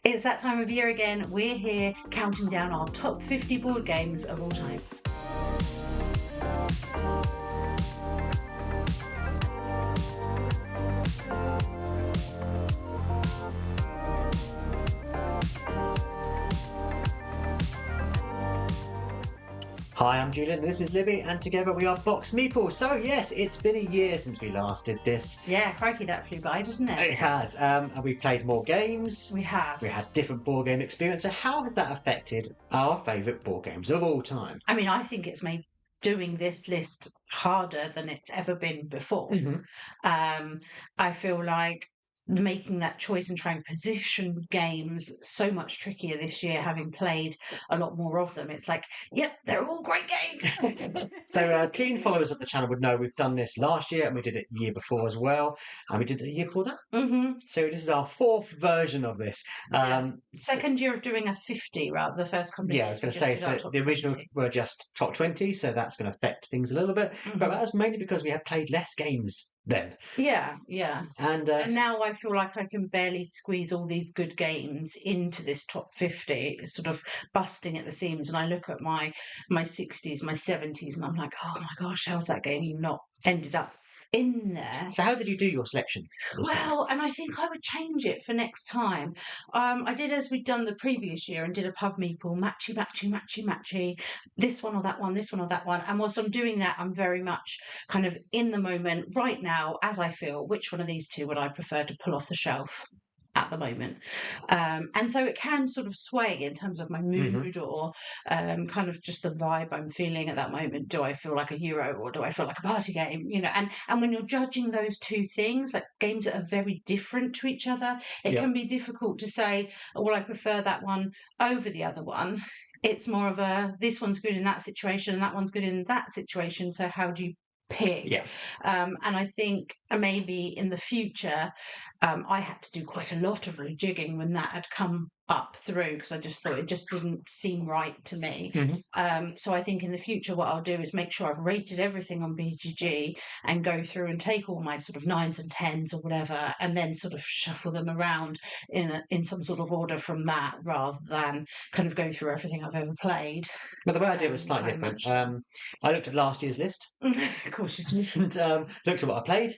It's that time of year again. We're here counting down our top 50 board games of all time. Hi, I'm Julian, this is Libby, and together we are BoxedMeeples. So yes, it's been a year since we last did this. Yeah, crikey, that flew by, doesn't it? It has, and we've played more games. We have. We had different board game experience. So how has that affected our favourite board games of all time? I mean, I think it's made doing this list harder than it's ever been before. I feel like making that choice and trying to position games so much trickier this year, having played a lot more of them. It's like, yep, they're all great games. So keen followers of the channel would know we've done this last year and we did it the year before as well, and we did it the year before that. So this is our fourth version of this. Second year of doing a 50, rather, the first couple of Yeah, I years. was going to say, so the original 20. were just top 20, so that's going to affect things a little bit. But that was mainly because we had played less games then. Yeah. And now I feel like I can barely squeeze all these good games into this top 50, sort of busting at the seams. And I look at my 60s, my 70s, and I'm like, oh my gosh, how's that game not ended up in there? So how did you do your selection? Well, and I think I would change it for next time. I did as we'd done the previous year and did a pub meeple, matchy, this one or that one, this one or that one. And whilst I'm doing that, I'm very much kind of in the moment right now, as I feel, which one of these two would I prefer to pull off the shelf at the moment? And so it can sort of sway in terms of my mood or kind of just the vibe I'm feeling at that moment. Do I feel like a Euro or do I feel like a party game? You know, and when you're judging those two things, like games that are very different to each other, it can be difficult to say, oh, well, I prefer that one over the other one. It's more of a, this one's good in that situation and that one's good in that situation. So how do you pick? And I think maybe in the future, I had to do quite a lot of rejigging when that had come up through, because I just thought it just didn't seem right to me. So I think in the future what I'll do is make sure I've rated everything on BGG and go through and take all my sort of 9s and 10s or whatever and then sort of shuffle them around in some sort of order from that, rather than kind of go through everything I've ever played. But the way I did it was slightly different. I looked at last year's list. Of course you did. And looked at what I played.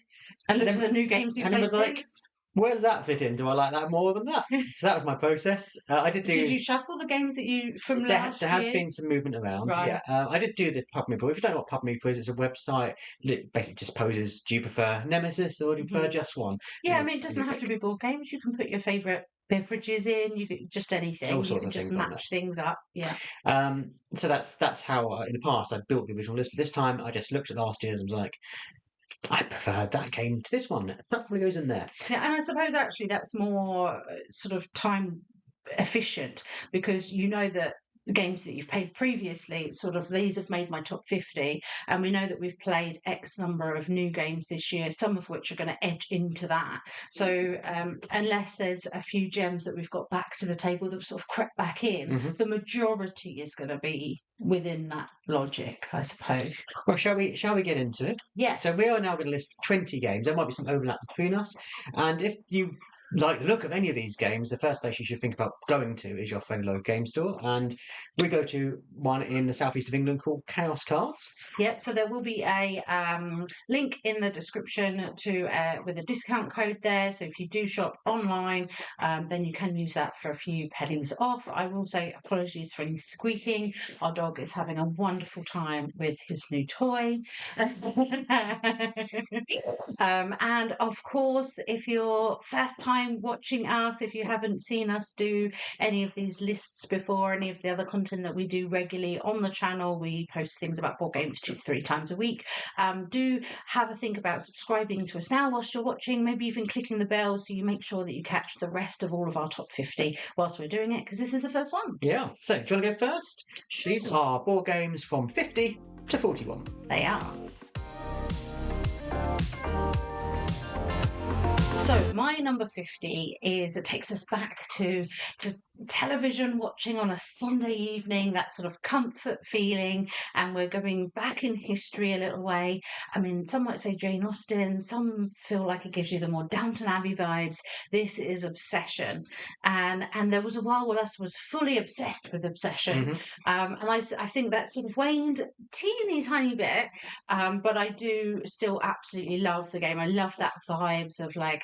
And looked at the new games you played since. Where does that fit in? Do I like that more than that? So that was my process. I did do. Did you shuffle the games that you from last year? There has been some movement around. Right. Yeah, I did do the pub meeple. If you don't know what pub meeple is, it's a website. It basically just poses: do you prefer Nemesis or do you prefer just one? Yeah, I mean, it doesn't have to be board games. You can put your favourite beverages in. You could just anything. All sorts you can of just match things up. Yeah. So that's how in the past I built the original list. But this time I just looked at last year's and was like, I preferred that game to this one. That probably goes in there. Yeah, and I suppose actually that's more sort of time efficient, because you know that the games that you've played previously, sort of these have made my top 50, and we know that we've played X number of new games this year, some of which are going to edge into that. So unless there's a few gems that we've got back to the table that have sort of crept back in, the majority is going to be within that logic, I suppose. Well, shall we get into it? Yes. So we are now going to list 20 games. There might be some overlap between us, and if you like the look of any of these games, the first place you should think about going to is your friendly local game store, and we go to one in the southeast of England called Chaos Cards. Yep, so there will be a link in the description to with a discount code there, so if you do shop online, then you can use that for a few pennies off. I will say apologies for any squeaking. Our dog is having a wonderful time with his new toy. And of course, if you're first time watching us, if you haven't seen us do any of these lists before, any of the other content that we do regularly on the channel, we post things about board games 2-3 times a week. Do have a think about subscribing to us now whilst you're watching, maybe even clicking the bell so you make sure that you catch the rest of all of our top 50 whilst we're doing it, because this is the first one. Yeah, so do you want to go first? Sure. These are board games from 50 to 41. They are. So my number 50 takes us back to television watching on a Sunday evening, that sort of comfort feeling, and we're going back in history a little way. I mean, some might say Jane Austen, some feel like it gives you the more Downton Abbey vibes. This is Obsession. And there was a while where I was fully obsessed with Obsession. Mhm. And I think that sort of waned teeny tiny bit, but I do still absolutely love the game. I love that vibes of like,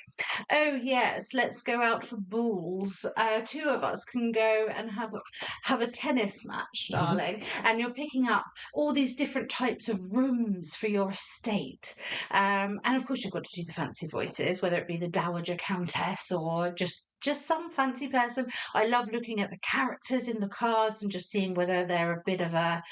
oh yes, let's go out for balls. Two of us can go and have a tennis match, Mhm. darling. And you're picking up all these different types of rooms for your estate. And of course, you've got to do the fancy voices, whether it be the Dowager Countess or just some fancy person. I love looking at the characters in the cards and just seeing whether they're a bit of a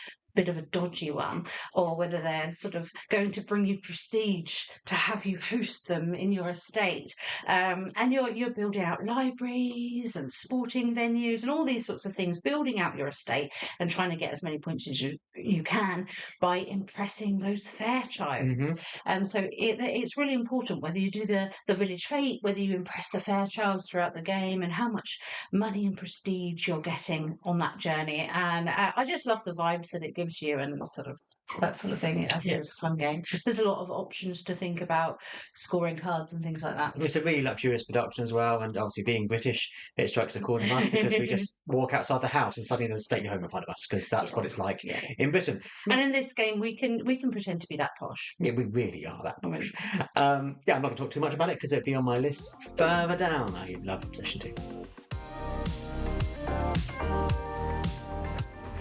dodgy one, or whether they're sort of going to bring you prestige to have you host them in your estate. And you're building out libraries and sporting venues and all these sorts of things, building out your estate and trying to get as many points as you can by impressing those Fairchilds. Mhm. And so it's really important whether you do the village fete, whether you impress the Fairchilds throughout the game, and how much money and prestige you're getting on that journey. And I just love the vibes that it gives you, and sort of that sort of thing. I think Yeah. it's a fun game. There's a lot of options to think about, scoring cards and things like that. It's a really luxurious production as well, and obviously being British, it strikes a chord with us because we just walk outside the house and suddenly there's a stately home in front of us because that's what it's like Yeah. in Britain. And in this game, we can pretend to be that posh. Yeah, we really are that I mean, posh. Yeah, I'm not going to talk too much about it because it'd be on my list further down. I love Obsession 2.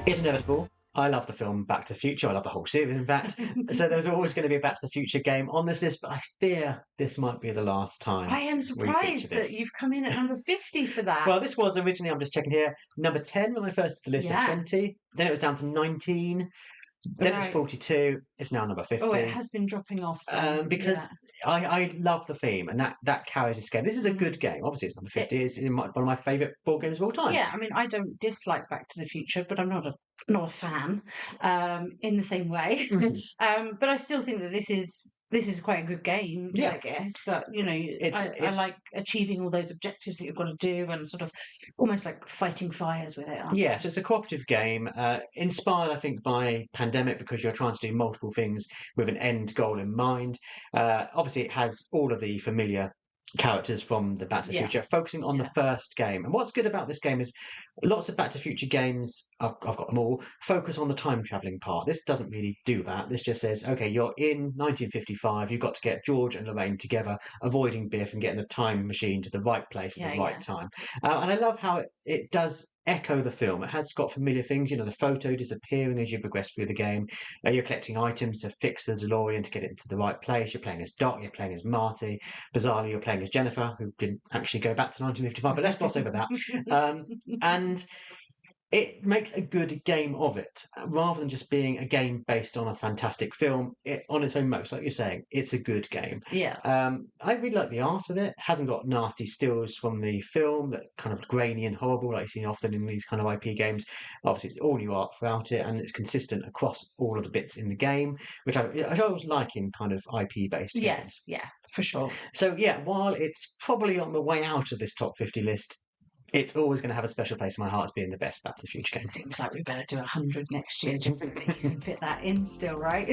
It's inevitable. I love the film Back to the Future. I love the whole series, in fact. So there's always going to be a Back to the Future game on this list, but I fear this might be the last time. I am we feature surprised that this. you've come in at number 50 for that. Well, this was originally, I'm just checking here, number 10 when I first did the list of Yeah. 20. Then it was down to 19. Then it was Right. 42. It's now number 50. Oh, it has been dropping off. Because I love the theme, and that carries this game. This is a good game. Obviously, it's number 50. It's one of my favourite board games of all time. Yeah, I mean, I don't dislike Back to the Future, but I'm not a fan in the same way. Mhm. But I still think that this is quite a good game. Yeah. Like, it's got, I It's- like achieving all those objectives that you've got to do, and sort of almost like fighting fires with it. Yeah, so it's a cooperative game, inspired, I think, by Pandemic because you're trying to do multiple things with an end goal in mind. Obviously, it has all of the familiar characters from the Back to the Yeah. Future, focusing on the first game. And what's good about this game is lots of Back to the Future games, I've got them all, focus on the time traveling part. This doesn't really do that. This just says, okay, you're in 1955, you've got to get George and Lorraine together, avoiding Biff and getting the time machine to the right place at the right time. And I love how it does echo the film. It has got familiar things, the photo disappearing as you progress through the game. You're collecting items to fix the DeLorean to get it into the right place. You're playing as Doc, you're playing as Marty. Bizarrely, you're playing as Jennifer, who didn't actually go back to 1955, but let's gloss over that. And it makes a good game of it rather than just being a game based on a fantastic film. On its own merits, like you're saying, it's a good game. Yeah. I really like the art of it. It hasn't got nasty stills from the film that kind of grainy and horrible like you see often in these kind of IP games. Obviously, it's all new art throughout it, and it's consistent across all of the bits in the game, which I always like in kind of IP based games. Yes, yeah, for sure. So yeah, while it's probably on the way out of this top 50 list, it's always going to have a special place in my heart as being the best Back to the Future game. Seems like we better do 100 next year. Do you think you can fit that in still, right?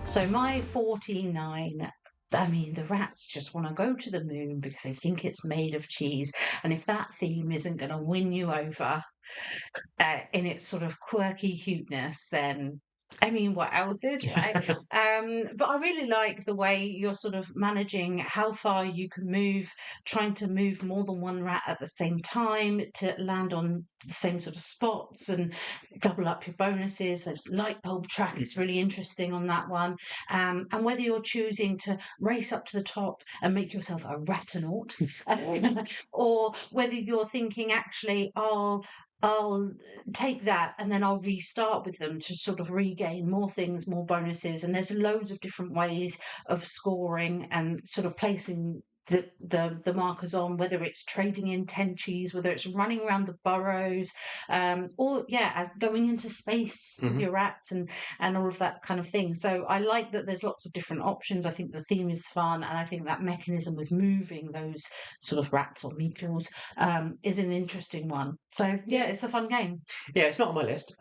So my 49, I mean, the rats just want to go to the moon because they think it's made of cheese. And if that theme isn't going to win you over in its sort of quirky cuteness, then I mean, what else is, right? But I really like the way you're sort of managing how far you can move, trying to move more than one rat at the same time to land on the same sort of spots and double up your bonuses. There's light bulb track is really interesting on that one. And whether you're choosing to race up to the top and make yourself a ratanaut, or whether you're thinking, actually, I'll take that and then I'll restart with them to sort of regain more things, more bonuses. And there's loads of different ways of scoring and sort of placing the markers on, whether it's trading in tenchies, whether it's running around the burrows, or as going into space with your rats and all of that kind of thing. So I like that there's lots of different options. I think the theme is fun, and I think that mechanism with moving those sort of rats or meeples is an interesting one. So it's a fun game. Yeah, it's not on my list.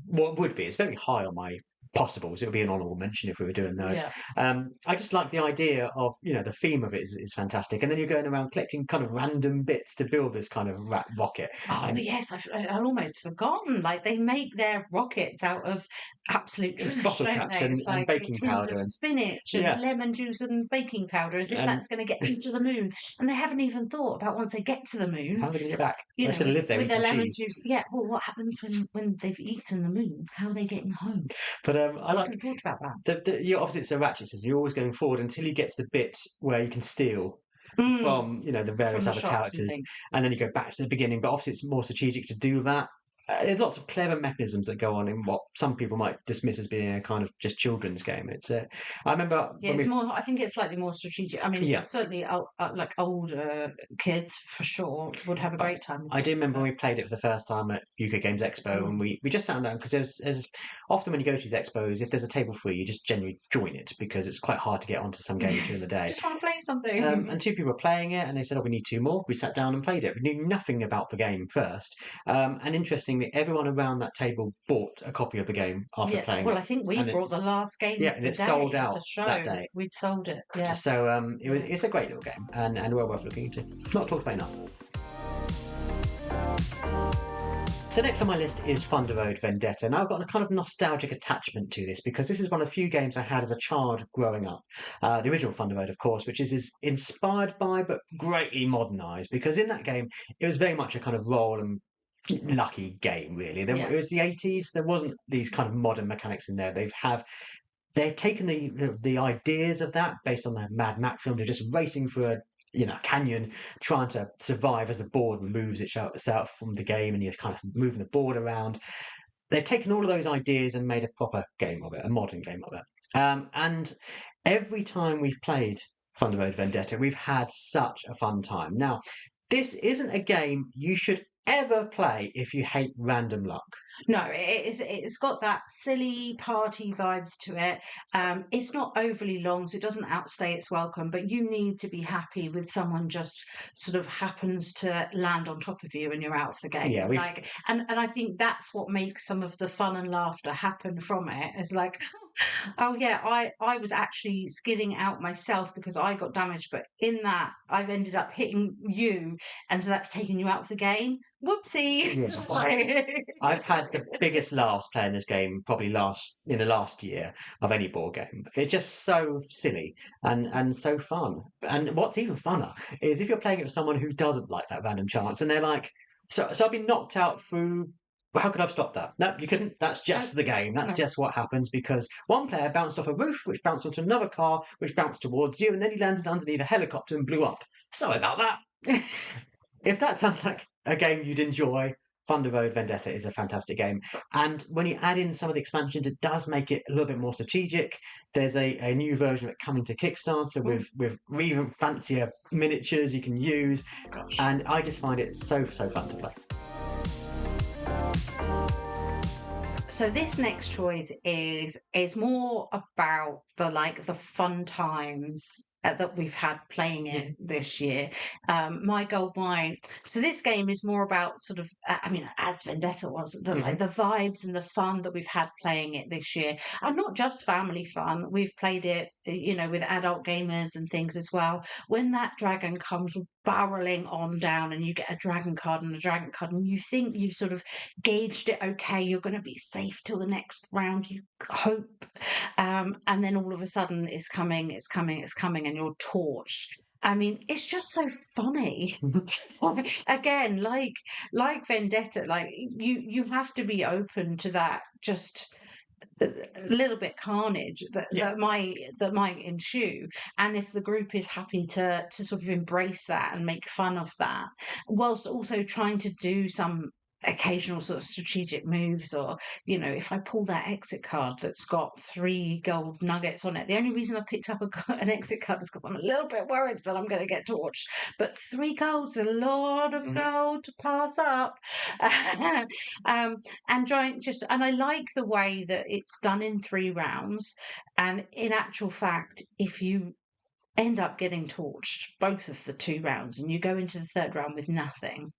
What would be? It's very high on my possibles. It would be an honourable mention if we were doing those. I just like the idea of, the theme of it is fantastic, and then you're going around collecting kind of random bits to build this kind of rat rocket. Oh yes, I'd almost forgotten. Like they make their rockets out of absolute trash, bottle don't caps they? and It's like baking tins powder of and spinach and lemon juice and baking powder, as if that's going to get into the moon. And they haven't even thought about once they get to the moon, how are they going to get back? You It's know, going to live there with with their some lemon cheese. juice. Yeah, well, what happens when they've eaten the moon? How are they getting home? But I I like haven't thought about that. obviously it's a ratchet system. You're always going forward until you get to the bit where you can steal from the From various the other shops and characters, things. and then you go back to the beginning. But obviously, it's more strategic to do that. There's lots of clever mechanisms that go on in what some people might dismiss as being a kind of just children's game. It's I remember Yeah, when it's more. I think it's slightly more strategic. I mean, yeah. certainly, like older kids for sure would have a great time with I do this, remember when we played it for the first time at UK Games Expo, and we just sat down because there's often when you go to these expos, if there's a table free, you just genuinely join it because it's quite hard to get onto some games during the day. Just want to play something. And two people were playing it, and they said, "Oh, we need two more." We sat down and played it. We knew nothing about the game first, and interestingly, everyone around that table bought a copy of the game after playing it. Well, I think we brought the last game of and the it day sold of out the show. that day. We'd sold it. Yeah. So it's a great little game and well worth looking into. Not talked about enough. So next on my list is Thunder Road Vendetta. Now I've got a kind of nostalgic attachment to this because this is one of the few games I had as a child growing up. The original Thunder Road, of course, which is inspired by but greatly modernised, because in that game it was very much a kind of roll and lucky game, really. It was the 80s. There wasn't these kind of modern mechanics in there. They've taken the ideas of that based on the Mad Max film. They're just racing through a canyon, trying to survive as the board moves itself from the game, and you're kind of moving the board around. They've taken all of those ideas and made a proper game of it, a modern game of it. And every time we've played Thunder Road Vendetta, we've had such a fun time. Now, this isn't a game you should ever play if you hate random luck. No, it's got that silly party vibes to it. It's not overly long, so it doesn't outstay its welcome, but you need to be happy with someone just sort of happens to land on top of you and you're out of the game. Yeah, and I think that's what makes some of the fun and laughter happen from it. Is like, oh yeah, I was actually skidding out myself because I got damaged, but in that I've ended up hitting you, and so that's taken you out of the game. Whoopsie. Yeah. I've had the biggest laughs playing this game probably in the last year of any board game. It's just so silly and so fun. And what's even funner is if you're playing it with someone who doesn't like that random chance, and they're like, so I've been knocked out through. How could I have stopped that? No, you couldn't. That's just the game. That's just what happens because one player bounced off a roof, which bounced onto another car, which bounced towards you, and then he landed underneath a helicopter and blew up. Sorry about that. If that sounds like a game you'd enjoy, Thunder Road Vendetta is a fantastic game. And when you add in some of the expansions, it does make it a little bit more strategic. There's a new version of it coming to Kickstarter with even fancier miniatures you can use. Gosh. And I just find it so fun to play. So this next choice is more about the fun times that we've had playing it this year. My Gold Mine. So this game is more about sort of, as Vendetta was, the vibes and the fun that we've had playing it this year, and not just family fun. We've played it, with adult gamers and things as well. When that dragon comes barreling on down, and you get a dragon card and a dragon card, and you think you've sort of gauged it okay, you're going to be safe till the next round, you hope, and then all of a sudden it's coming, and you're torched. I mean, it's just so funny. Again, like Vendetta, like you have to be open to that, just a little bit carnage that might ensue, and if the group is happy to sort of embrace that and make fun of that, whilst also trying to do some occasional sort of strategic moves, or if I pull that exit card that's got 3 gold nuggets on it. The only reason I picked up an exit card is because I'm a little bit worried that I'm going to get torched, but 3 gold's a lot of gold to pass up. And I like the way that it's done in 3 rounds, and in actual fact, if you end up getting torched both of the 2 rounds and you go into the 3rd round with nothing,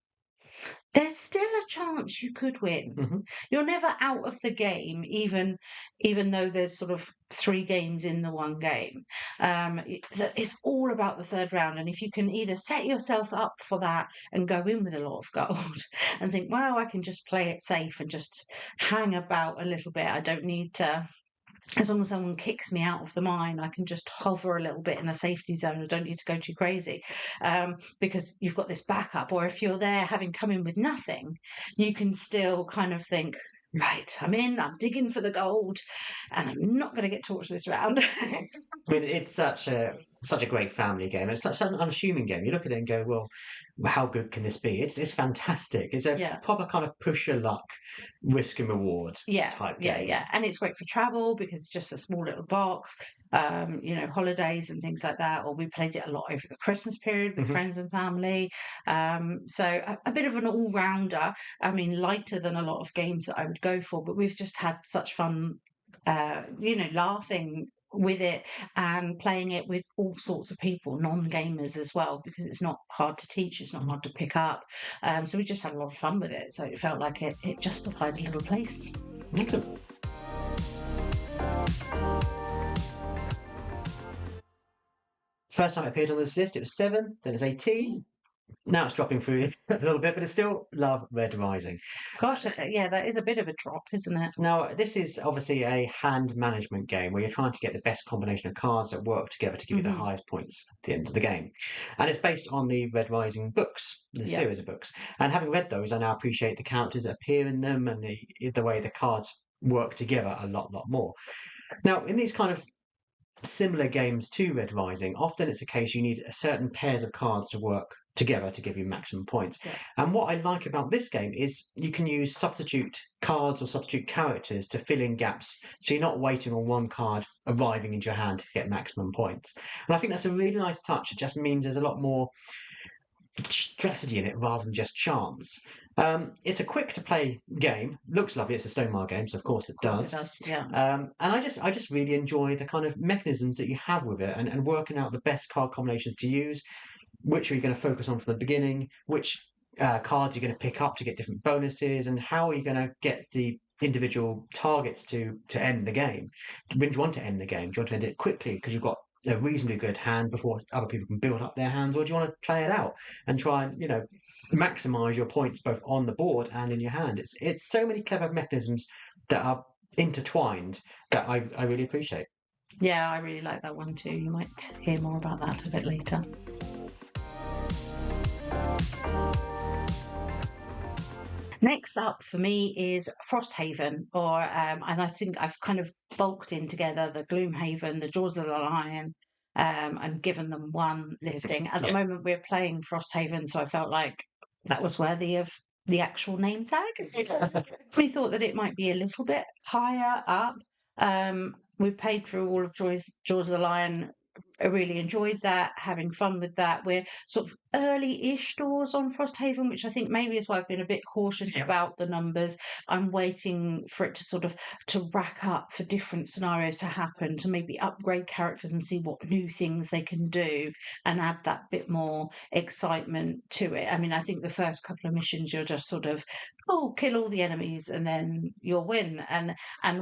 there's still a chance you could win. You're never out of the game, even though there's sort of 3 games in the one game. It's all about the 3rd round, and if you can either set yourself up for that and go in with a lot of gold and think, well, I can just play it safe and just hang about a little bit. I don't need to. As long as someone kicks me out of the mine, I can just hover a little bit in a safety zone. I don't need to go too crazy, because you've got this backup. Or if you're there having come in with nothing, you can still kind of think, right, I'm digging for the gold, and I'm not going to get torched this round. I mean, it's such a great family game. It's such an unassuming game. You look at it and go, well, how good can this be? It's fantastic. It's a proper kind of push your luck, risk and reward type game. Yeah. And it's great for travel because it's just a small little box. Holidays and things like that. Or we played it a lot over the Christmas period with friends and family. So a bit of an all-rounder. I mean, lighter than a lot of games that I would go for, but we've just had such fun, laughing with it and playing it with all sorts of people, non-gamers as well, because it's not hard to teach, it's not hard to pick up. So we just had a lot of fun with it. So it felt like it justified a little place. Excellent. First time it appeared on this list, it was 7, then it's 18. Now it's dropping through a little bit, but it's still love Red Rising. Gosh, that is a bit of a drop, isn't it? Now, this is obviously a hand management game where you're trying to get the best combination of cards that work together to give you the highest points at the end of the game. And it's based on the Red Rising books, the series of books. And having read those, I now appreciate the characters that appear in them and the way the cards work together a lot more. Now, in these kind of similar games to Red Rising, often it's a case you need a certain pairs of cards to work together to give you maximum points. And what I like about this game is you can use substitute cards or substitute characters to fill in gaps, so you're not waiting on one card arriving into your hand to get maximum points. And I think that's a really nice touch. It just means there's a lot more strategy in it rather than just chance. It's a quick to play game, looks lovely. It's a Stonemaier game, so of course it does. And I just really enjoy the kind of mechanisms that you have with it, and working out the best card combinations to use, which are you going to focus on from the beginning, which cards you're going to pick up to get different bonuses, and how are you going to get the individual targets to end the game. When do you want to end the game? Do you want to end it quickly because you've got a reasonably good hand before other people can build up their hands, or do you want to play it out and try and maximize your points both on the board and in your hand? It's so many clever mechanisms that are intertwined that I really appreciate. Yeah, I really like that one too. You might hear more about that a bit later. Next up for me is Frosthaven, and I think I've kind of bulked in together the Gloomhaven, the Jaws of the Lion, and given them one listing. At the moment, we're playing Frosthaven, so I felt like that was worthy of the actual name tag. We thought that it might be a little bit higher up. We played through all of Jaws of the Lion. I really enjoyed that, having fun with that. We're sort of early-ish doors on Frosthaven, which I think maybe is why I've been a bit cautious about the numbers. I'm waiting for it to rack up, for different scenarios to happen, to maybe upgrade characters and see what new things they can do and add that bit more excitement to it. I mean, I think the first couple of missions you're just sort of, kill all the enemies and then you'll win. And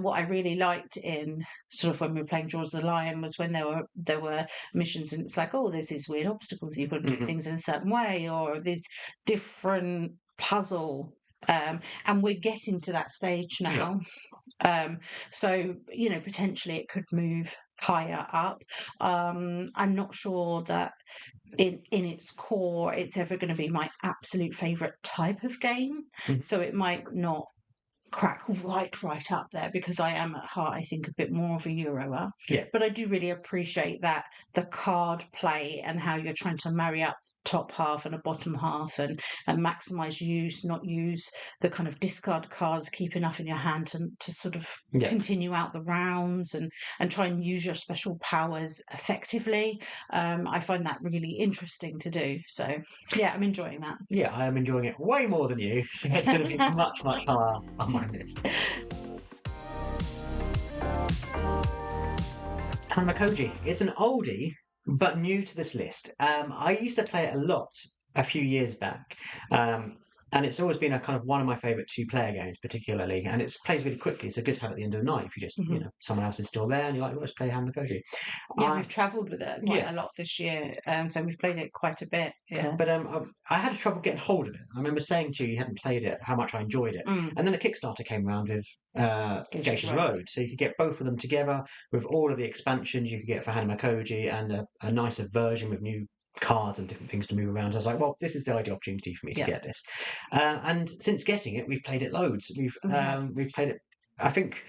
what I really liked in sort of when we were playing Jaws of the Lion was when there were missions and it's like, there's these weird obstacles, you've got to do things in a certain way, or this different puzzle, and we're getting to that stage now. So potentially it could move higher up. I'm not sure that in its core it's ever going to be my absolute favorite type of game, so it might not crack right up there because I am at heart, I think, a bit more of a Euroer. Yeah. But I do really appreciate that the card play and how you're trying to marry up the top half and a bottom half and maximise use, not use the kind of discard cards, keep enough in your hand to sort of continue out the rounds and try and use your special powers effectively. I find that really interesting to do. So yeah, I'm enjoying that. Yeah, I am enjoying it way more than you, so it's going to be much higher on my list. Hanamakoji. It's an oldie, but new to this list. I used to play it a lot a few years back. And it's always been a kind of one of my favourite 2-player games, particularly. And it plays really quickly, so good to have at the end of the night if you just, someone else is still there and you're like, let's play Hanamakoji. Yeah, we've travelled with it quite a lot this year, so we've played it quite a bit. Yeah, but I had trouble getting hold of it. I remember saying to you hadn't played it, how much I enjoyed it, and then a Kickstarter came around with Geisha's Road, so you could get both of them together with all of the expansions you could get for Hanamakoji and a nicer version with new cards and different things to move around. I was like, well, this is the ideal opportunity for me to get this. And since getting it, we've played it loads. We've played it, I think.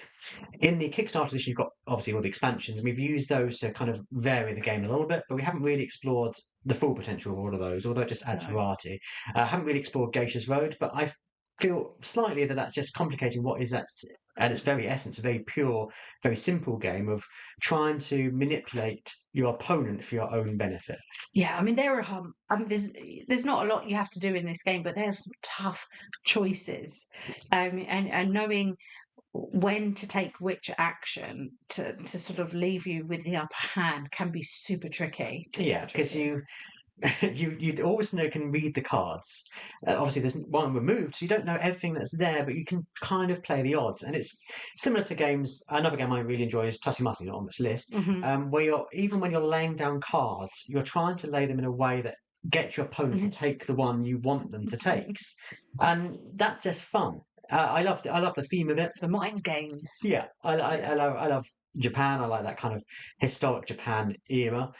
In the Kickstarter edition, you've got obviously all the expansions, and we've used those to kind of vary the game a little bit, but we haven't really explored the full potential of all of those, although it just adds variety. Haven't really explored Geisha's Road, but I feel slightly that that's just complicating what is at its very essence a very pure, very simple game of trying to manipulate your opponent for your own benefit. Yeah, I mean there's not a lot you have to do in this game, but there's some tough choices, and knowing when to take which action to sort of leave you with the upper hand can be super tricky. Because you always can read the cards. Obviously, there's one removed, so you don't know everything that's there, but you can kind of play the odds. And it's similar to games. Another game I really enjoy is Tussie Mussy, not on this list, where even when you're laying down cards, you're trying to lay them in a way that gets your opponent to take the one you want them to take, and that's just fun. I love the theme of it. The mind games. Yeah, I love Japan. I like that kind of historic Japan era.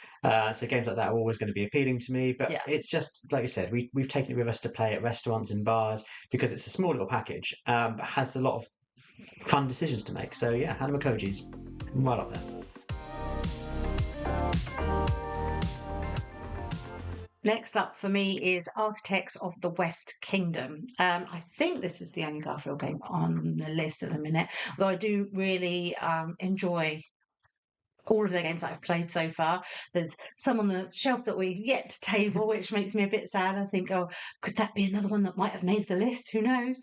So games like that are always going to be appealing to me. But it's just like you said, we've taken it with us to play at restaurants and bars because it's a small little package, but has a lot of fun decisions to make. So yeah, Hanamakoji's right up there. Next up for me is Architects of the West Kingdom. I think this is the only Garfield game on the list at the minute, though I do really enjoy all of the games that I've played so far. There's some on the shelf that we've yet to table, which makes me a bit sad. I think, oh, could that be another one that might have made the list? Who knows?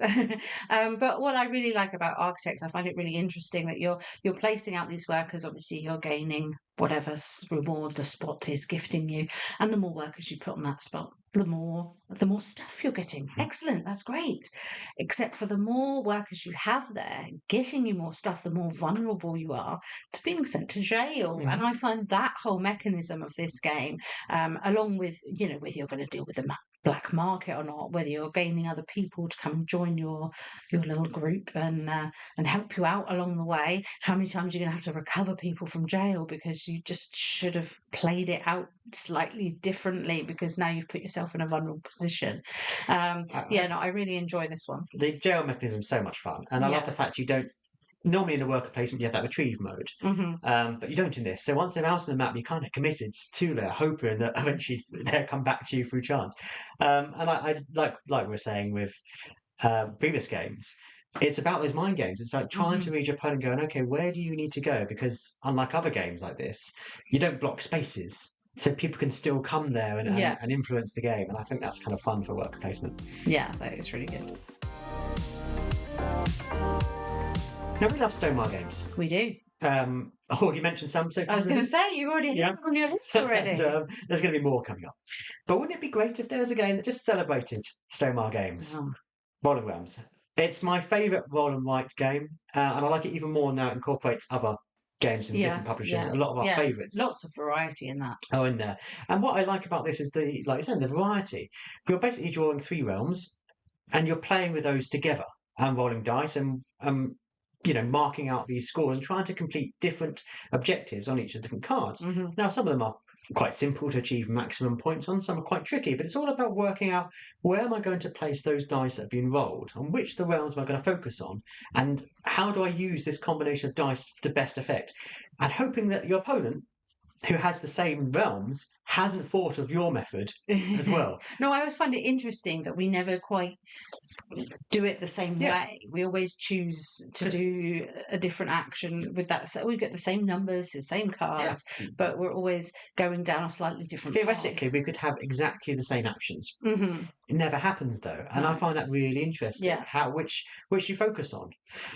But what I really like about Architects, I find it really interesting that you're placing out these workers. Obviously, you're gaining whatever reward the spot is gifting you, and the more workers you put on that spot, the more stuff you're getting. Excellent, that's great. Except for the more workers you have there getting you more stuff, the more vulnerable you are to being sent to jail. And I find that whole mechanism of this game, along with whether you're going to deal with the black market or not, whether you're gaining other people to come and join your little group and help you out along the way, how many times you're going to have to recover people from jail because you just should have played it out slightly differently because now you've put yourself in a vulnerable position. I really enjoy this one. The jail mechanism is so much fun, and I love the fact you don't. Normally in a worker placement you have that retrieve mode, but you don't in this. So once they're out on the map, you're kind of committed to there, hoping that eventually they'll come back to you through chance. And I like we were saying with previous games, it's about those mind games. It's like trying to read your opponent, going, okay, where do you need to go? Because unlike other games like this, you don't block spaces. So people can still come there and influence the game. And I think that's kind of fun for worker placement. Yeah, that is really good. Now, we love Stonewall games. We do. Already mentioned some so far. I was going to say, you've already had them on your list already. And, there's going to be more coming up. But wouldn't it be great if there was a game that just celebrated Stonewall games? Rolling Realms. It's my favourite roll and write game, and I like it even more now. It incorporates other games from different publishers. A lot of our favourites. Lots of variety in that. Oh, in there. And what I like about this is like you said, the variety. You're basically drawing 3 realms, and you're playing with those together and rolling dice and marking out these scores and trying to complete different objectives on each of the different cards. Now, some of them are quite simple to achieve maximum points on. Some are quite tricky, but it's all about working out where am I going to place those dice that have been rolled, and which the realms am I going to focus on, and how do I use this combination of dice to best effect, and hoping that your opponent, who has the same realms, hasn't thought of your method as well. No, I always find it interesting that we never quite do it the same way. We always choose to do a different action with that. So we get the same numbers, the same cards, but we're always going down a slightly different Theoretically, path. we could have exactly the same actions. Mm-hmm. It never happens though, and I find that really interesting. Yeah. Which you focus on?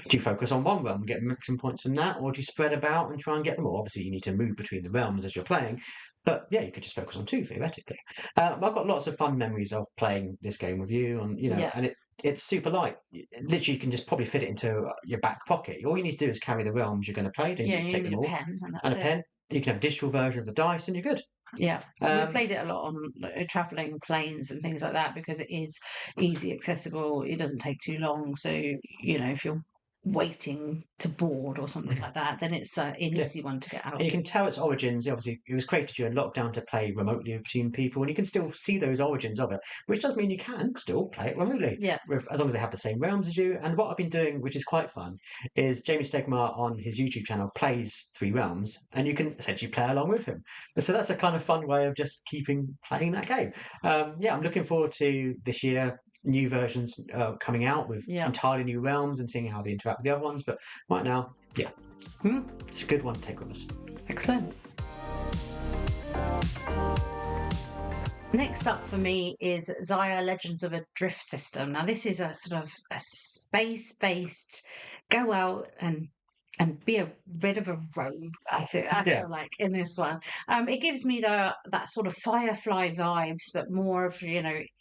Do you focus on one realm and get maximum points from that, or do you spread about and try and get them all? Obviously, you need to move between the realms as you're playing, but yeah, you could just focus on two theoretically. I've got lots of fun memories of playing this game with you, and it's super light. Literally, you can just probably fit it into your back pocket. All you need to do is carry the realms you're going to play. Don't Yeah, need to you take need them a all. pen, and that's And a it. pen. You can have a digital version of the dice, and you're good. Yeah, we played it a lot on traveling planes and things like that because it is easy, accessible. It doesn't take too long. So, if you're waiting to board or something like that, then it's an easy one to get out. And you can tell its origins. Obviously, it was created during lockdown to play remotely between people, and you can still see those origins of it, which does mean you can still play it remotely. Yeah. As long as they have the same realms as you. And what I've been doing, which is quite fun, is Jamie Stegmaier on his YouTube channel plays 3 realms, and you can essentially play along with him. So that's a kind of fun way of just playing that game. I'm looking forward to this year. New versions coming out with entirely new realms and seeing how they interact with the other ones. But right now, it's a good one to take with us. Excellent. Next up for me is Zaya Legends of a Drift System. Now, this is a sort of a space-based go out and be a bit of a rogue, I feel like, in this one. It gives me that sort of Firefly vibes, but more of,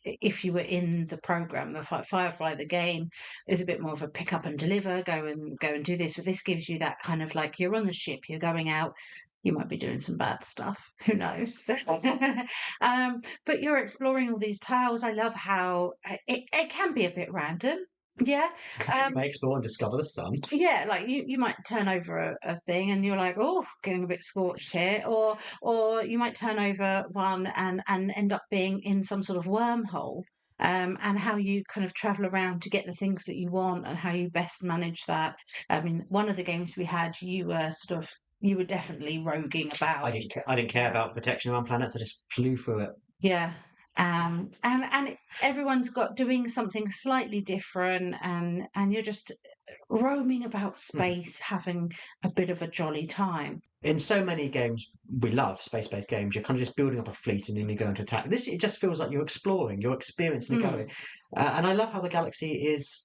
if you were in the program, the Firefly, the game, is a bit more of a pick up and deliver, go and do this. But this gives you that kind of like you're on the ship, you're going out. You might be doing some bad stuff. Who knows? But you're exploring all these tales. I love how it can be a bit random. Yeah. You may explore and discover the sun. Yeah, like you might turn over a thing and you're like, oh, getting a bit scorched here. Or you might turn over one and end up being in some sort of wormhole. And how you kind of travel around to get the things that you want and how you best manage that. I mean, one of the games we had, you were definitely roguing about. I didn't care about protection around planets. I just flew through it. Yeah. And everyone's got doing something slightly different, and you're just roaming about space, having a bit of a jolly time. In so many games we love, space-based games, you're kind of just building up a fleet and then you're going to attack. This, it just feels like you're exploring, you're experiencing the going. And I love how the galaxy is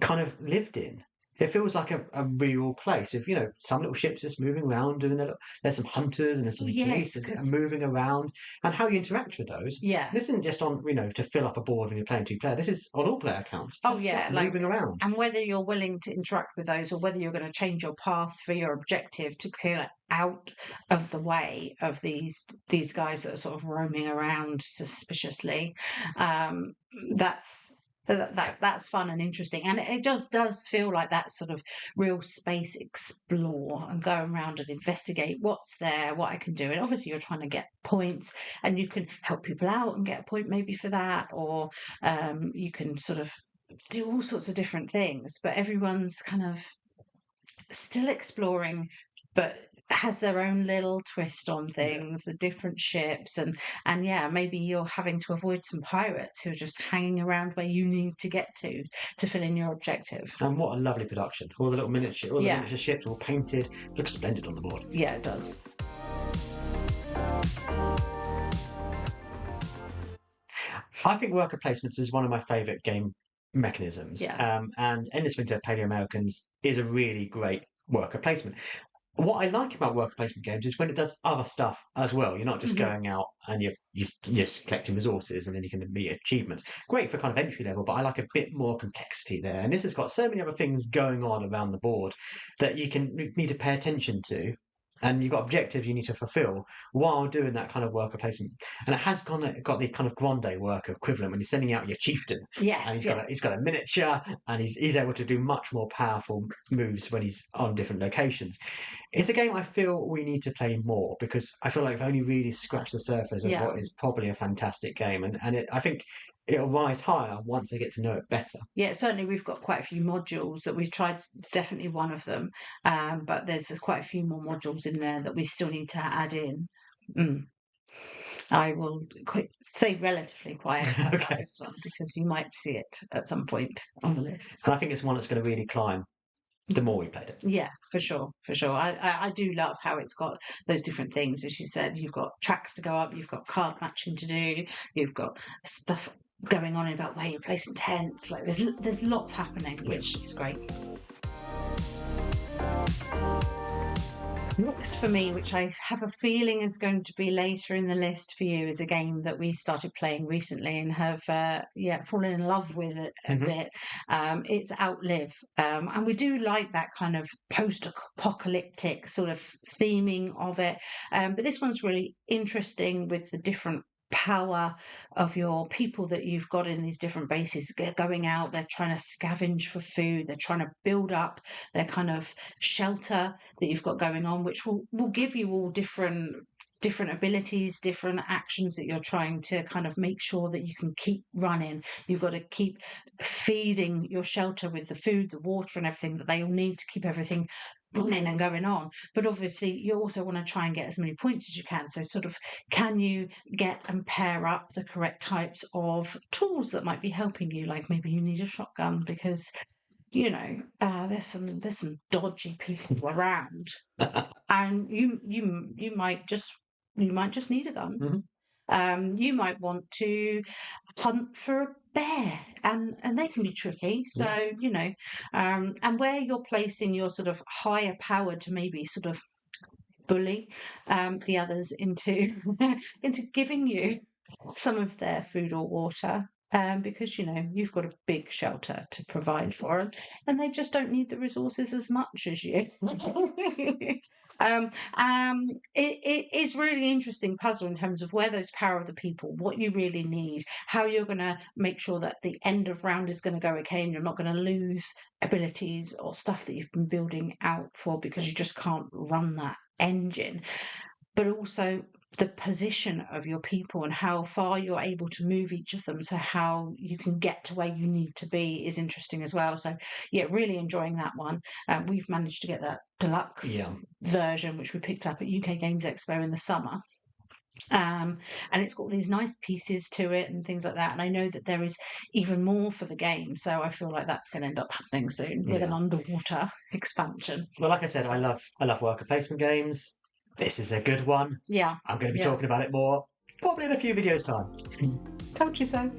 kind of lived in. It feels like a real place. If some little ships just moving around, doing there's some hunters and there's some police moving around, and how you interact with those. Yeah, this isn't just on to fill up a board when you're playing 2-player. This is on all player accounts. Oh yeah, like moving around, and whether you're willing to interact with those or whether you're going to change your path for your objective to clear out of the way of these guys that are sort of roaming around suspiciously. That's fun and interesting, and it just does feel like that sort of real space explore and go around and investigate what's there, what I can do. And obviously you're trying to get points, and you can help people out and get a point maybe for that, or you can sort of do all sorts of different things, but everyone's kind of still exploring, but has their own little twist on things, the different ships, and maybe you're having to avoid some pirates who are just hanging around where you need to get to fill in your objective. And what a lovely production. All the little miniature ships all painted, looks splendid on the board. Yeah, it does. I think worker placements is one of my favourite game mechanisms. And Endless Winter Paleo Americans is a really great worker placement. What I like about worker placement games is when it does other stuff as well. You're not just going out and you're just collecting resources and then you can meet achievements. Great for kind of entry level, but I like a bit more complexity there. And this has got so many other things going on around the board that you need to pay attention to. and you've got objectives you need to fulfill while doing that kind of worker placement. And it has got the kind of grande worker equivalent when you're sending out your chieftain, and Yes, he's got a miniature, and he's able to do much more powerful moves when he's on different locations. It's a game I feel we need to play more, because I feel like we've only really scratched the surface of Yeah. what is probably a fantastic game, and I think it'll rise higher once I get to know it better. Yeah, certainly we've got quite a few modules that we've tried, definitely one of them, but there's quite a few more modules in there that we still need to add in. I will stay relatively quiet about Okay. this one, because you might see it at some point on the list. And I think it's one that's going to really climb the more we played it. Yeah, for sure, for sure. I do love how it's got those different things. As you said, you've got tracks to go up, you've got card matching to do, you've got stuff going on about where you're placing tents. Like there's lots happening, which is great. Next for me, which I have a feeling is going to be later in the list for you, is a game that we started playing recently and have fallen in love with it a bit. It's Outlive, and we do like that kind of post-apocalyptic sort of theming of it. But this one's really interesting with the different power of your people that you've got in these different bases. They're going out, they're trying to scavenge for food, they're trying to build up their kind of shelter that you've got going on, which will give you all different abilities, different actions that you're trying to kind of make sure that you can keep running. You've got to keep feeding your shelter with the food, the water and everything that they all need to keep everything running and going on. But obviously you also want to try and get as many points as you can. So sort of, can you get and pair up the correct types of tools that might be helping you? Like maybe you need a shotgun because there's some dodgy people around, and you might just need a gun. You might want to hunt for a bear, and they can be tricky. So and where you're placing your sort of higher power to maybe sort of bully the others into into giving you some of their food or water. Because you've got a big shelter to provide for them, and they just don't need the resources as much as you. It is really interesting puzzle in terms of where those power of the people, what you really need, how you're going to make sure that the end of round is going to go okay, and you're not going to lose abilities or stuff that you've been building out for because you just can't run that engine. But also the position of your people and how far you're able to move each of them, so how you can get to where you need to be, is interesting as well. So yeah, really enjoying that one. We've managed to get that deluxe version, which we picked up at UK Games Expo in the summer. And it's got these nice pieces to it and things like that. And I know that there is even more for the game, so I feel like that's going to end up happening soon with an underwater expansion. Well, like I said, I love worker placement games. This is a good one. Yeah. I'm going to be talking about it more, probably in a few videos' time. Told you so.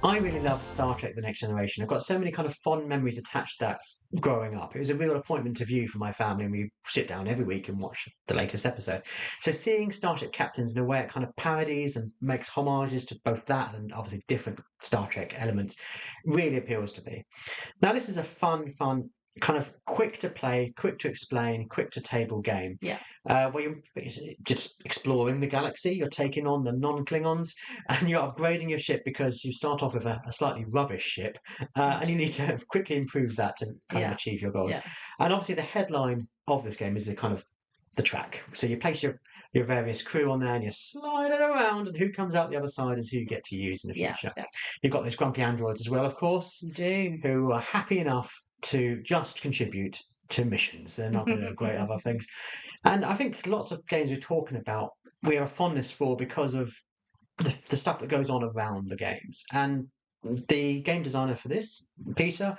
I really love Star Trek The Next Generation. I've got so many kind of fond memories attached to that growing up. It was a real appointment to view for my family, and we sit down every week and watch the latest episode. So seeing Starship Captains in a way it kind of parodies and makes homages to both that and obviously different Star Trek elements really appeals to me. Now, this is a fun kind of quick to play, quick to explain, quick to table game. Where you're just exploring the galaxy, you're taking on the non-Klingons, and you're upgrading your ship because you start off with a slightly rubbish ship, and you need to quickly improve that to kind of achieve your goals. And obviously the headline of this game is the track. So you place your various crew on there and you slide it around, and who comes out the other side is who you get to use in the future. You've got those grumpy androids as well, of course. You do. Who are happy enough to just contribute to missions. They're not going to do great other things. And I think lots of games we're talking about, we have a fondness for because of the stuff that goes on around the games. And the game designer for this, Peter,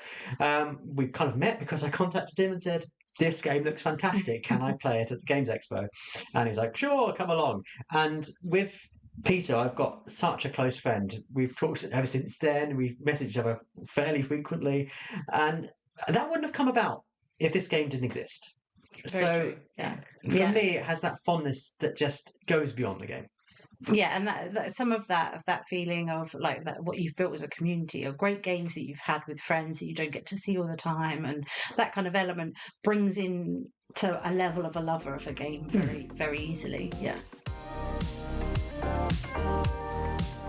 we kind of met because I contacted him and said, this game looks fantastic. Can I play it at the Games Expo? And he's like, sure, come along. And with Peter, I've got such a close friend. We've talked ever since then. We've messaged each other fairly frequently. And that wouldn't have come about if this game didn't exist. Very true. For me, it has that fondness that just goes beyond the game. Yeah, and some of that feeling of like that what you've built as a community, or great games that you've had with friends that you don't get to see all the time, and that kind of element brings in to a level of a lover of a game very, very easily. Yeah.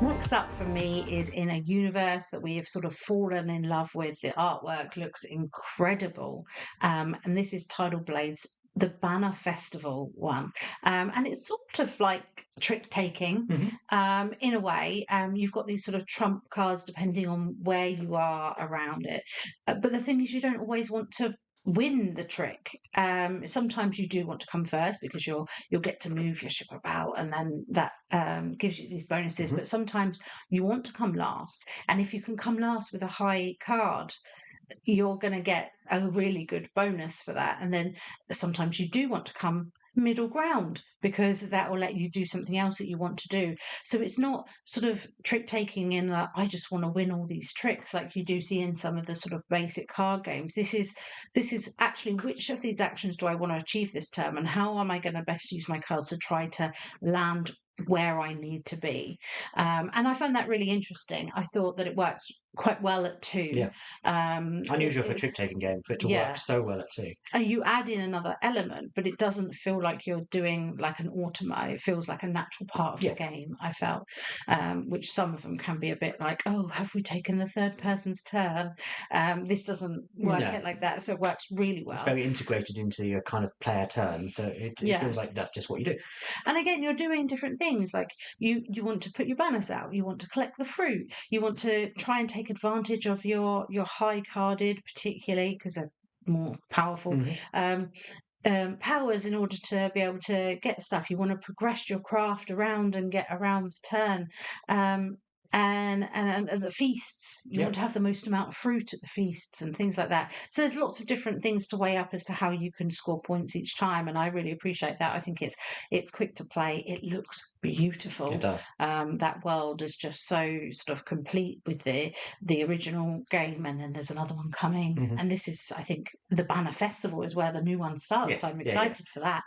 Next up for me is in a universe that we have sort of fallen in love with. The artwork looks incredible. And this is Tidal Blades, the Banner Festival one. And it's sort of like trick taking in a way. You've got these sort of trump cards depending on where you are around it. But the thing is, you don't always want to win the trick. Sometimes you do want to come first because you'll get to move your ship about, and then that gives you these bonuses. But sometimes you want to come last, and if you can come last with a high card, you're going to get a really good bonus for that. And then sometimes you do want to come middle ground because that will let you do something else that you want to do. So it's not sort of trick taking in that I just want to win all these tricks like you do see in some of the sort of basic card games. This is actually, which of these actions do I want to achieve this term, and how am I going to best use my cards to try to land where I need to be. And I found that really interesting. I thought that it works quite well at 2. Yeah. Unusual for a trick-taking game, for it to work so well at 2. And you add in another element, but it doesn't feel like you're doing like an automa. It feels like a natural part of the game, I felt, which some of them can be a bit like, oh, have we taken the third person's turn? This doesn't work out like that, so it works really well. It's very integrated into your kind of player turn, so it feels like that's just what you do. And again, you're doing different things, like you want to put your banners out, you want to collect the fruit, you want to try and take advantage of your high carded, particularly because they're more powerful powers in order to be able to get stuff. You want to progress your craft around and get around the turn. And the feasts, you want to have the most amount of fruit at the feasts and things like that. So there's lots of different things to weigh up as to how you can score points each time, and I really appreciate that. I think it's quick to play. It looks beautiful. It does. That world is just so sort of complete with the original game, and then there's another one coming. And this is, I think, the Banner Festival is where the new one starts. Yes. So I'm excited for that.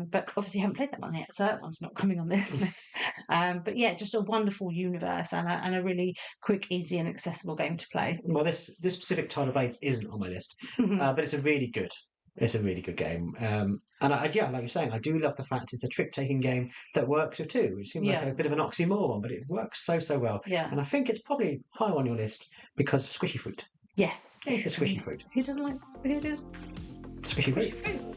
But obviously, I haven't played that one yet, so that one's not coming on this list. But yeah, just a wonderful universe and a really quick, easy, and accessible game to play. Well, this specific Tidal Blades isn't on my list, but it's a really good game. And like you're saying, I do love the fact it's a trick-taking game that works with 2, which seems like a bit of an oxymoron, but it works so well. Yeah. And I think it's probably high on your list because of squishy fruit. Yes. Yeah, for squishy fruit. Who doesn't like squishy fruit?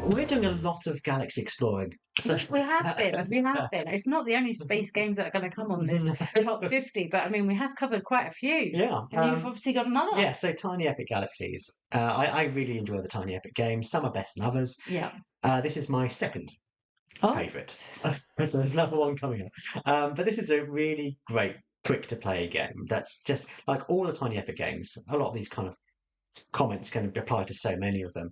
We're doing a lot of galaxy exploring. So we have been. It's not the only space games that are going to come on this top 50, but I mean, we have covered quite a few. Yeah. And you've obviously got another one. Yeah, so Tiny Epic Galaxies. I really enjoy the Tiny Epic games. Some are better than others. Yeah. This is my second favourite. So there's another one coming up. But this is a really great, quick to play game. That's just like all the Tiny Epic games. A lot of these kind of comments can apply to so many of them.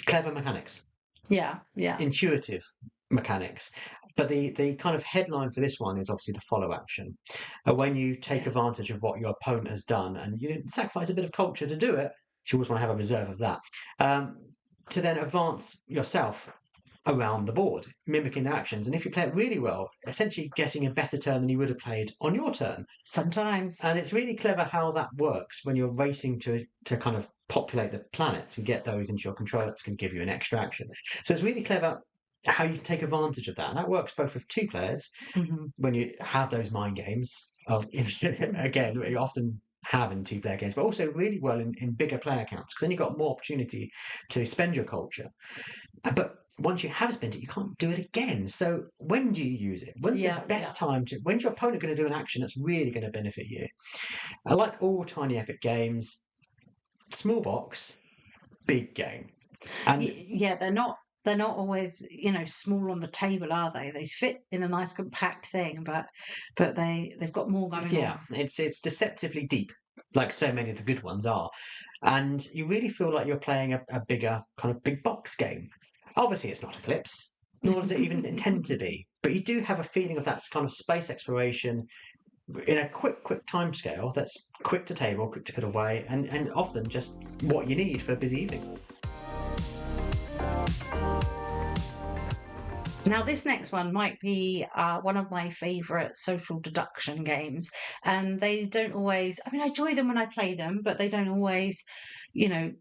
Clever mechanics. Yeah. Intuitive mechanics. But the kind of headline for this one is obviously the follow action. When you take advantage of what your opponent has done and you didn't sacrifice a bit of culture to do it, you always want to have a reserve of that, to then advance yourself around the board, mimicking their actions. And if you play it really well, essentially getting a better turn than you would have played on your turn. Sometimes. And it's really clever how that works when you're racing to kind of populate the planet and get those into your control. That's going to give you an extra action. So it's really clever how you take advantage of that. And that works both with 2 players when you have those mind games. Again, you often have in 2-player games, but also really well in bigger player counts, because then you've got more opportunity to spend your culture. But once you have spent it, you can't do it again. So when do you use it? When's the best time to? When's your opponent going to do an action that's really going to benefit you? I like all Tiny Epic games. Small box, big game. And they're not always, small on the table, are they? They fit in a nice compact thing, but they've got more going on. Yeah, it's deceptively deep, like so many of the good ones are. And you really feel like you're playing a bigger kind of big box game. Obviously, it's not Eclipse, nor does it even intend to be. But you do have a feeling of that kind of space exploration in a quick time scale that's quick to table, quick to put away, and often just what you need for a busy evening. Now, this next one might be one of my favourite social deduction games, and they don't always. I mean, I enjoy them when I play them, but they don't always, you know,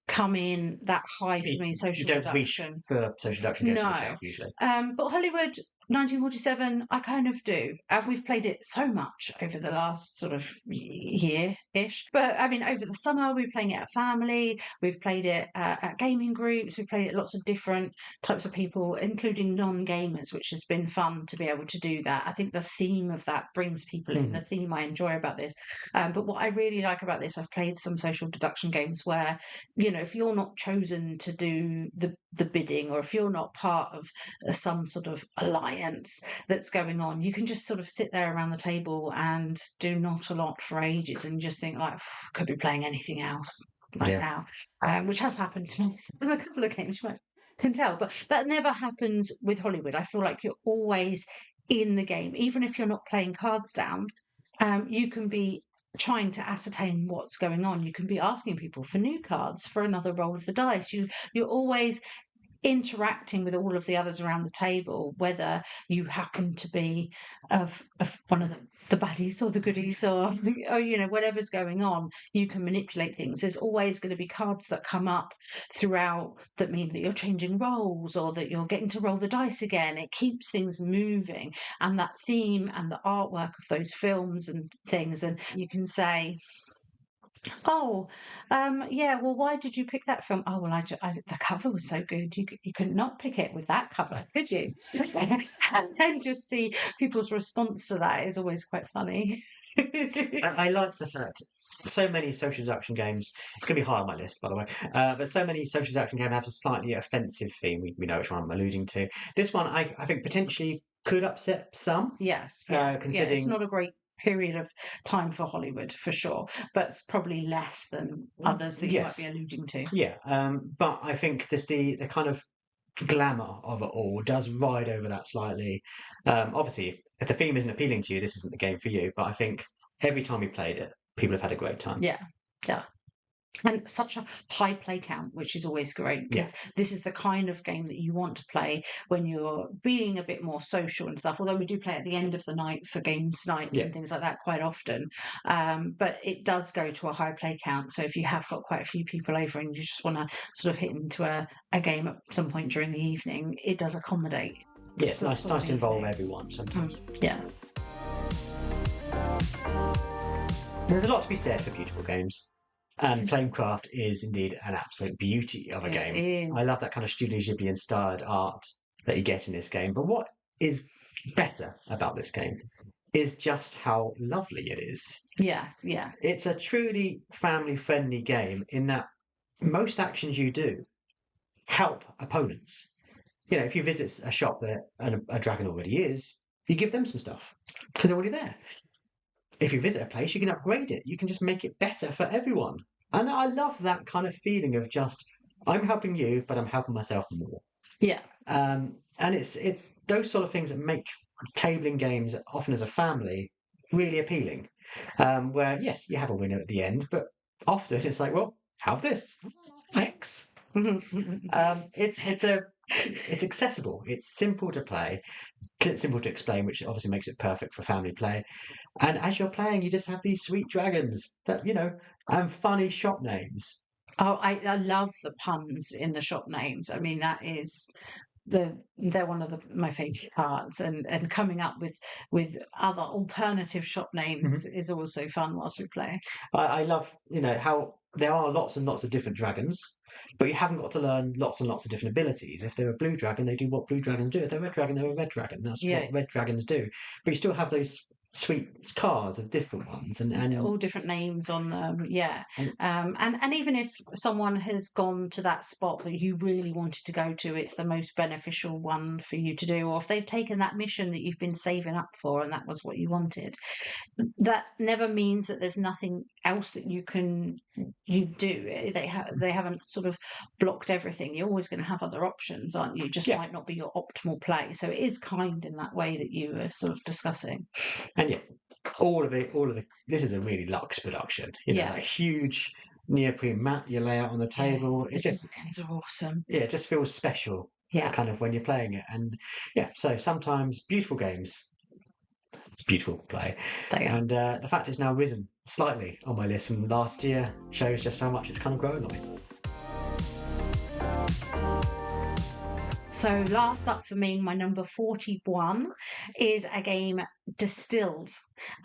come in that high for me. You Social don't reach deduction. for social deduction games on the No. shelf usually. But Hollywood 1947, I kind of do. We've played it so much over the last sort of year-ish. But I mean, over the summer, we're playing it at family. We've played it at gaming groups. We've played it lots of different types of people, including non-gamers, which has been fun to be able to do that. I think the theme of that brings people in. The theme I enjoy about this. But what I really like about this, I've played some social deduction games where, if you're not chosen to do the bidding, or if you're not part of some sort of alliance that's going on, you can just sort of sit there around the table and do not a lot for ages and just think like, could be playing anything else right now, which has happened to me in a couple of games, can tell. But that never happens with Hollywood. I feel like you're always in the game, even if you're not playing cards down. You can be trying to ascertain what's going on. You can be asking people for new cards, for another roll of the dice. You're always interacting with all of the others around the table, whether you happen to be of one of the baddies or the goodies, or whatever's going on, you can manipulate things. There's always going to be cards that come up throughout that mean that you're changing roles, or that you're getting to roll the dice again. It keeps things moving, and that theme and the artwork of those films and things, and you can say, oh, yeah. Well, why did you pick that film? Oh, well, the cover was so good. You could not pick it with that cover, could you? And then just see people's response to that is always quite funny. I like the fact so many social deduction games. It's going to be high on my list, by the way. But so many social deduction games have a slightly offensive theme. We know which one I'm alluding to. This one, I think, potentially could upset some. Yes, considering it's not a great period of time for Hollywood for sure, but it's probably less than others that you might be alluding to. Yeah, but I think the kind of glamour of it all does ride over that slightly. Obviously, if the theme isn't appealing to you, this isn't the game for you. But I think every time we played it, people have had a great time. Yeah. And such a high play count, which is always great, because this is the kind of game that you want to play when you're being a bit more social and stuff. Although we do play at the end of the night for games nights and things like that quite often. But it does go to a high play count. So if you have got quite a few people over and you just want to sort of hit into a game at some point during the evening, it does accommodate. Yeah, it's nice to involve everyone sometimes. Yeah. There's a lot to be said for beautiful games. And Flamecraft is indeed an absolute beauty of a game. I love that kind of Studio Ghibli inspired art that you get in this game. But what is better about this game is just how lovely it is. Yes, yeah. It's a truly family friendly game in that most actions you do help opponents. If you visit a shop that a dragon already is, you give them some stuff because they're already there. If you visit a place, you can upgrade it. You can just make it better for everyone. And I love that kind of feeling of just, I'm helping you, but I'm helping myself more. Yeah. And it's those sort of things that make tabling games, often as a family, really appealing. Where, yes, you have a winner at the end, but often it's like, well, have this. Thanks. It's accessible. It's simple to play. It's simple to explain, which obviously makes it perfect for family play. And as you're playing, you just have these sweet dragons that, and funny shop names. Oh, I love the puns in the shop names. I mean, that is they're one of my favourite parts, and coming up with other alternative shop names is also fun whilst we play. I love, how there are lots and lots of different dragons, but you haven't got to learn lots and lots of different abilities. If they're a blue dragon, they do what blue dragons do. If they're a red dragon, they're a red dragon. That's what red dragons do. But you still have those sweet cards of different ones and all different names on them, and even if someone has gone to that spot that you really wanted to go to, it's the most beneficial one for you to do, or if they've taken that mission that you've been saving up for and that was what you wanted, that never means that there's nothing else that you do. They haven't sort of blocked everything. You're always going to have other options, aren't you? Just might not be your optimal play. So it is kind in that way that you were sort of discussing. And all of the this is a really luxe production. A huge neoprene mat you lay out on the table. It's awesome. Yeah, it just feels special. kind of when you're playing it. And yeah, so sometimes beautiful games, beautiful play. And the fact it's now risen slightly on my list from last year shows just how much it's kind of grown on me. So last up for me, my number 41 is a game Distilled.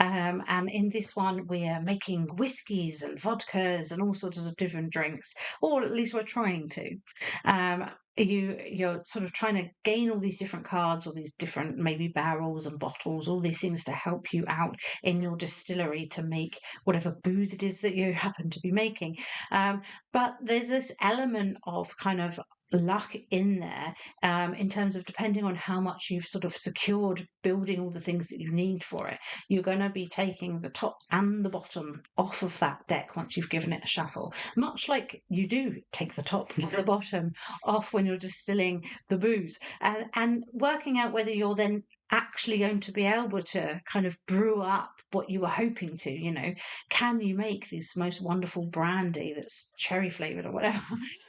And in this one, we're making whiskies and vodkas and all sorts of different drinks, or at least we're trying to. You're sort of trying to gain all these different cards, all these different maybe barrels and bottles, all these things to help you out in your distillery to make whatever booze it is that you happen to be making. But there's this element of kind of luck in there, in terms of depending on how much you've sort of secured building all the things that you need for it. You're going to be taking the top and the bottom off of that deck once you've given it a shuffle, much like you do take the top and the bottom off when you're distilling the booze, and working out whether you're then actually going to be able to kind of brew up what you were hoping to. Can you make this most wonderful brandy that's cherry flavored or whatever?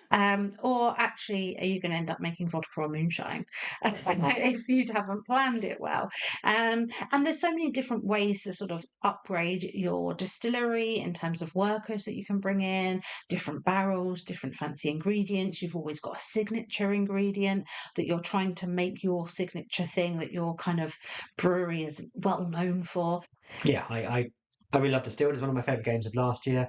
Or actually, are you going to end up making vodka or moonshine if you haven't planned it well? And there's so many different ways to sort of upgrade your distillery in terms of workers that you can bring in, different barrels, different fancy ingredients. You've always got a signature ingredient that you're trying to make your signature thing that your kind of brewery is well known for. Yeah, I really love Distilled. It's one of my favourite games of last year.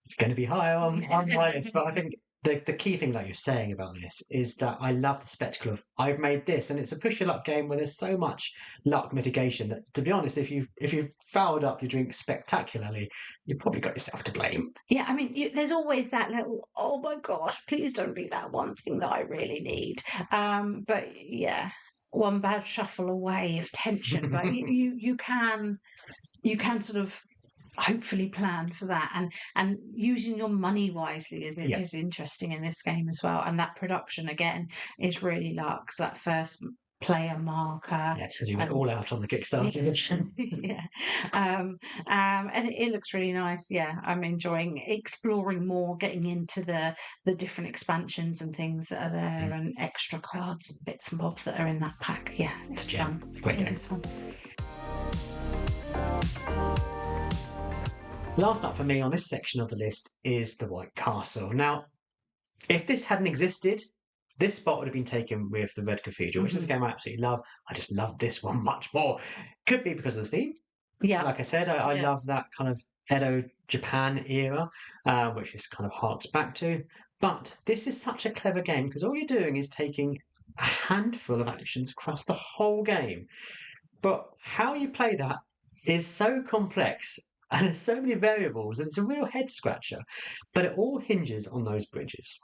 It's going to be higher on my list, but I think the key thing that you're saying about this is that I love the spectacle of I've made this, and it's a push your luck game where there's so much luck mitigation that, to be honest, if you've fouled up your drink spectacularly, you've probably got yourself to blame. Yeah, I mean, there's always that little, oh my gosh, please don't be that one thing that I really need. But yeah, one bad shuffle away of tension, but you can sort of hopefully plan for that, and using your money wisely is interesting in this game as well. And that production again is really luxe. That first player marker, so you went all out on the Kickstarter. yeah. And it looks really nice. Yeah, I'm enjoying exploring more, getting into the different expansions and things that are there, and extra cards and bits and bobs that are in that pack. Yeah, it's fun. Great game. It is fun. Last up for me on this section of the list is the White Castle. Now, if this hadn't existed, this spot would have been taken with the Red Cathedral, which is a game I absolutely love. I just love this one much more. Could be because of the theme. Yeah. Like I said, I love that kind of Edo Japan era, which this kind of harks back to. But this is such a clever game because all you're doing is taking a handful of actions across the whole game. But how you play that is so complex. And there's so many variables, and it's a real head scratcher. But it all hinges on those bridges.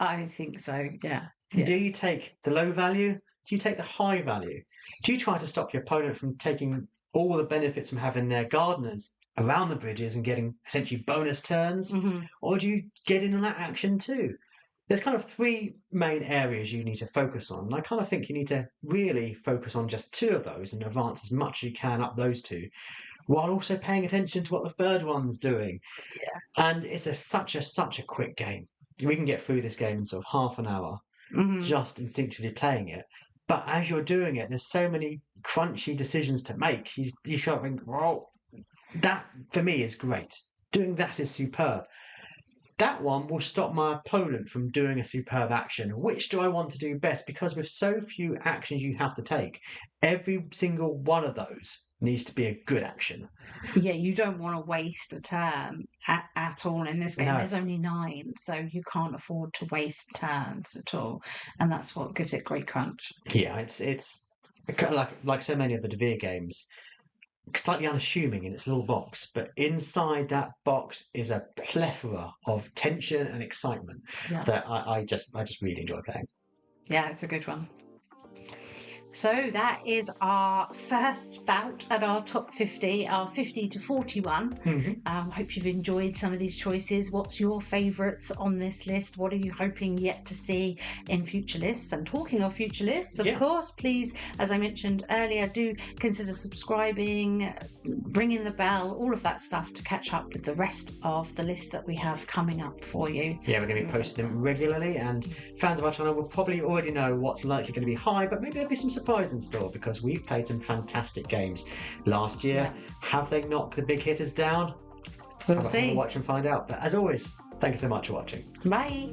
I think so, yeah. Do you take the low value? Do you take the high value? Do you try to stop your opponent from taking all the benefits from having their gardeners around the bridges and getting essentially bonus turns? Mm-hmm. Or do you get in on that action too? There's kind of three main areas you need to focus on. And I kind of think you need to really focus on just two of those and advance as much as you can up those two, while also paying attention to what the third one's doing. Yeah. And it's such a quick game. We can get through this game in sort of half an hour, just instinctively playing it. But as you're doing it, there's so many crunchy decisions to make. You start thinking, well, that for me is great. Doing that is superb. That one will stop my opponent from doing a superb action. Which do I want to do best? Because with so few actions you have to take, every single one of those needs to be a good action. Yeah, you don't want to waste a turn at all in this game. No. There's only 9, so you can't afford to waste turns at all, and that's what gives it great crunch. Yeah, it's like so many of the De Vere games, slightly unassuming in its little box, but inside that box is a plethora of tension and excitement that I just really enjoy playing. Yeah, it's a good one. So that is our first bout at our top 50, our 50 to 41. Hope you've enjoyed some of these choices. What's your favourites on this list? What are you hoping yet to see in future lists? And talking of future lists, of course, please, as I mentioned earlier, do consider subscribing, ringing the bell, all of that stuff to catch up with the rest of the list that we have coming up for you. Yeah, we're going to be posting them regularly, and fans of our channel will probably already know what's likely going to be high, but maybe there'll be some surprise in store because we've played some fantastic games last year. Have they knocked the big hitters down? We'll see. Watch and find out. But as always, thank you so much for watching. Bye.